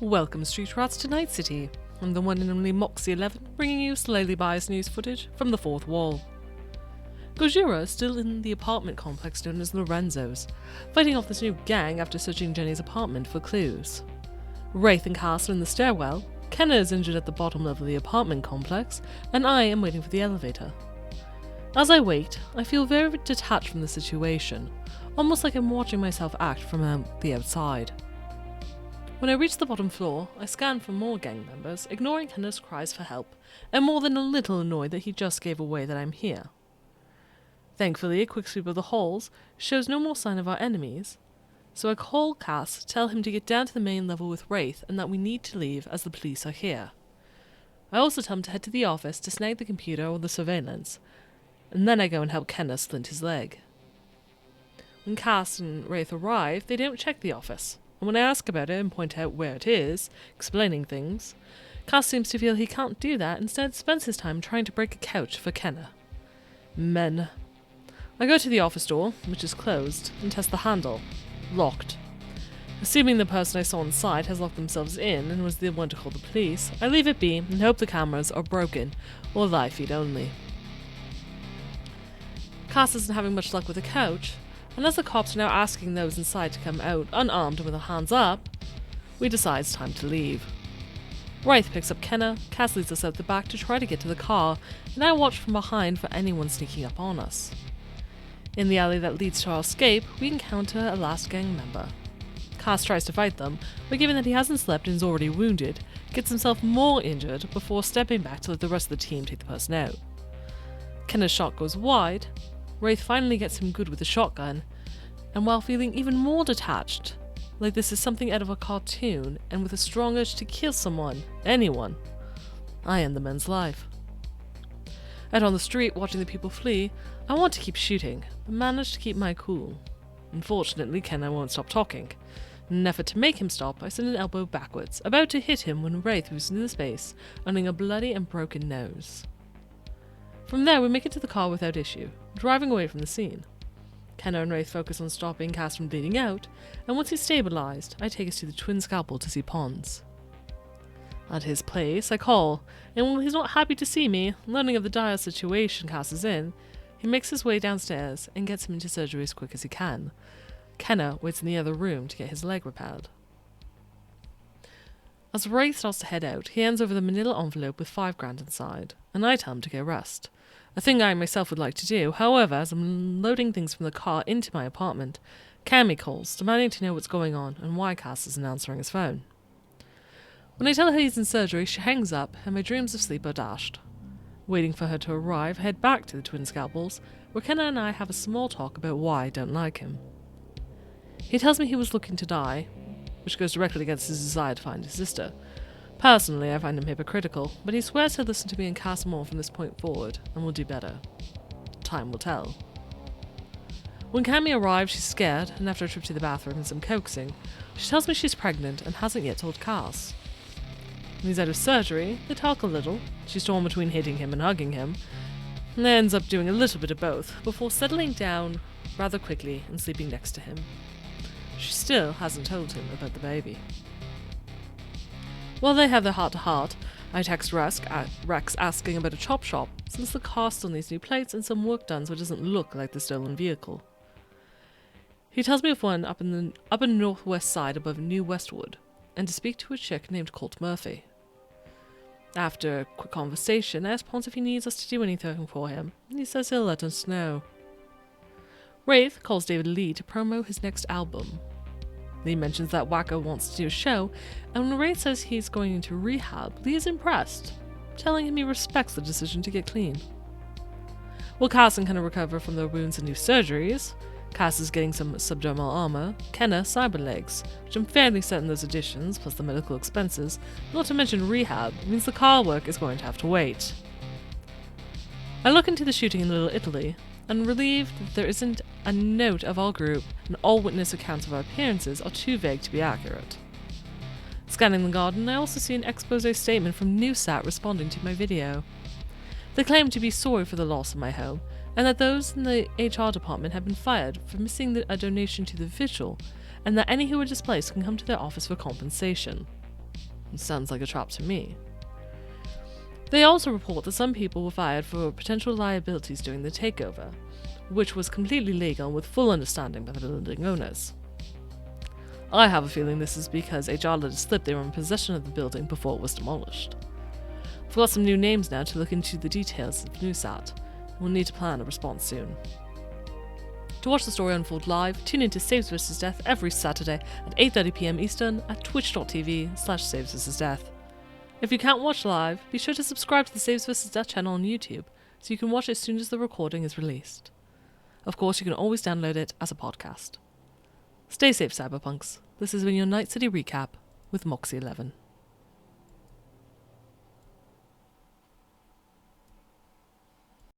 Welcome Street Rats to Night City. I'm the one and only Moxie 11, bringing you slightly biased news footage from the fourth wall. Gojira is still in the apartment complex known as Lorenzo's, fighting off this new gang after searching Jenny's apartment for clues. Wraith and Cass are in the stairwell, Kenna is injured at the bottom level of the apartment complex, and I am waiting for the elevator. As I wait, I feel very detached from the situation, almost like I'm watching myself act from the outside. When I reach the bottom floor, I scan for more gang members, ignoring Kenna's cries for help, and more than a little annoyed that he just gave away that I'm here. Thankfully, a quick sweep of the halls shows no more sign of our enemies, so I call Cass, tell him to get down to the main level with Wraith and that we need to leave as the police are here. I also tell him to head to the office to snag the computer or the surveillance, and then I go and help Kenna splint his leg. When Cass and Wraith arrive, they don't check the office. And when I ask about it and point out where it is, explaining things, Cass seems to feel he can't do that, instead spends his time trying to break a couch for Kenna. Men. I go to the office door, which is closed, and test the handle. Locked. Assuming the person I saw inside has locked themselves in and was the one to call the police, I leave it be and hope the cameras are broken, or live feed only. Cass isn't having much luck with the couch, and as the cops are now asking those inside to come out unarmed and with their hands up, we decide it's time to leave. Wraith picks up Kenna, Cass leads us out the back to try to get to the car, and I watch from behind for anyone sneaking up on us. In the alley that leads to our escape, we encounter a last gang member. Cass tries to fight them, but given that he hasn't slept and is already wounded, gets himself more injured before stepping back to let the rest of the team take the person out. Kenna's shot goes wide. Wraith finally gets him good with a shotgun, and while feeling even more detached, like this is something out of a cartoon, and with a strong urge to kill someone, anyone, I end the man's life. Out on the street, watching the people flee, I want to keep shooting, but manage to keep my cool. Unfortunately, Kenna won't stop talking. In an effort to make him stop, I send an elbow backwards, about to hit him when Wraith moves into the space, owning a bloody and broken nose. From there, we make it to the car without issue, driving away from the scene. Kenna and Wraith focus on stopping Cass from bleeding out, and once he's stabilised, I take us to the Twin Scalpel to see Pons. At his place, I call, and while he's not happy to see me, learning of the dire situation Cass is in, he makes his way downstairs and gets him into surgery as quick as he can. Kenna waits in the other room to get his leg repaired. As Wraith starts to head out, he hands over the manila envelope with $5,000 inside, and I tell him to go rest. A thing I myself would like to do, however, as I'm loading things from the car into my apartment, Cammy calls, demanding to know what's going on and why Cass isn't answering his phone. When I tell her he's in surgery, she hangs up, and my dreams of sleep are dashed. Waiting for her to arrive, I head back to the Twin Scalpels, where Kenna and I have a small talk about why I don't like him. He tells me he was looking to die, which goes directly against his desire to find his sister. Personally, I find him hypocritical, but he swears he'll listen to me and Cass more from this point forward, and will do better. Time will tell. When Cammy arrives, she's scared, and after a trip to the bathroom and some coaxing, she tells me she's pregnant and hasn't yet told Cass. When he's out of surgery, they talk a little. She's torn between hitting him and hugging him, and ends up doing a little bit of both, before settling down rather quickly and sleeping next to him. She still hasn't told him about the baby. While they have their heart-to-heart, I text Rex asking about a chop shop, since the car still needs new plates and some work done so it doesn't look like the stolen vehicle. He tells me of one up in the northwest side above New Westwood, and to speak to a chick named Colt Murphy. After a quick conversation, I ask Pons if he needs us to do anything for him, and he says he'll let us know. Wraith calls David Lee to promo his next album. Lee mentions that Wacko wants to do a show, and when Wraith says he's going into rehab, Lee is impressed, telling him he respects the decision to get clean. While Cass and Kenna recover from their wounds and new surgeries, Cass is getting some subdermal armor, Kenna cyber legs, which I'm fairly certain those additions, plus the medical expenses, not to mention rehab, means the car work is going to have to wait. I look into the shooting in Little Italy, and relieved that there isn't a note of our group, and all witness accounts of our appearances are too vague to be accurate. Scanning the garden, I also see an expose statement from Newsat responding to my video. They claim to be sorry for the loss of my home, and that those in the HR department have been fired for missing a donation to the vigil, and that any who were displaced can come to their office for compensation. Sounds like a trap to me. They also report that some people were fired for potential liabilities during the takeover, which was completely legal with full understanding by the building owners. I have a feeling this is because HR let it slip they were in possession of the building before it was demolished. We've got some new names now to look into the details of NewSat, and we'll need to plan a response soon. To watch the story unfold live, tune into Saves vs Death every Saturday at 8:30 PM Eastern at twitch.tv/Saves vs Death. If you can't watch live, be sure to subscribe to the Saves vs Death channel on YouTube so you can watch it as soon as the recording is released. Of course, you can always download it as a podcast. Stay safe, Cyberpunks. This has been your Night City Recap with Moxie 11.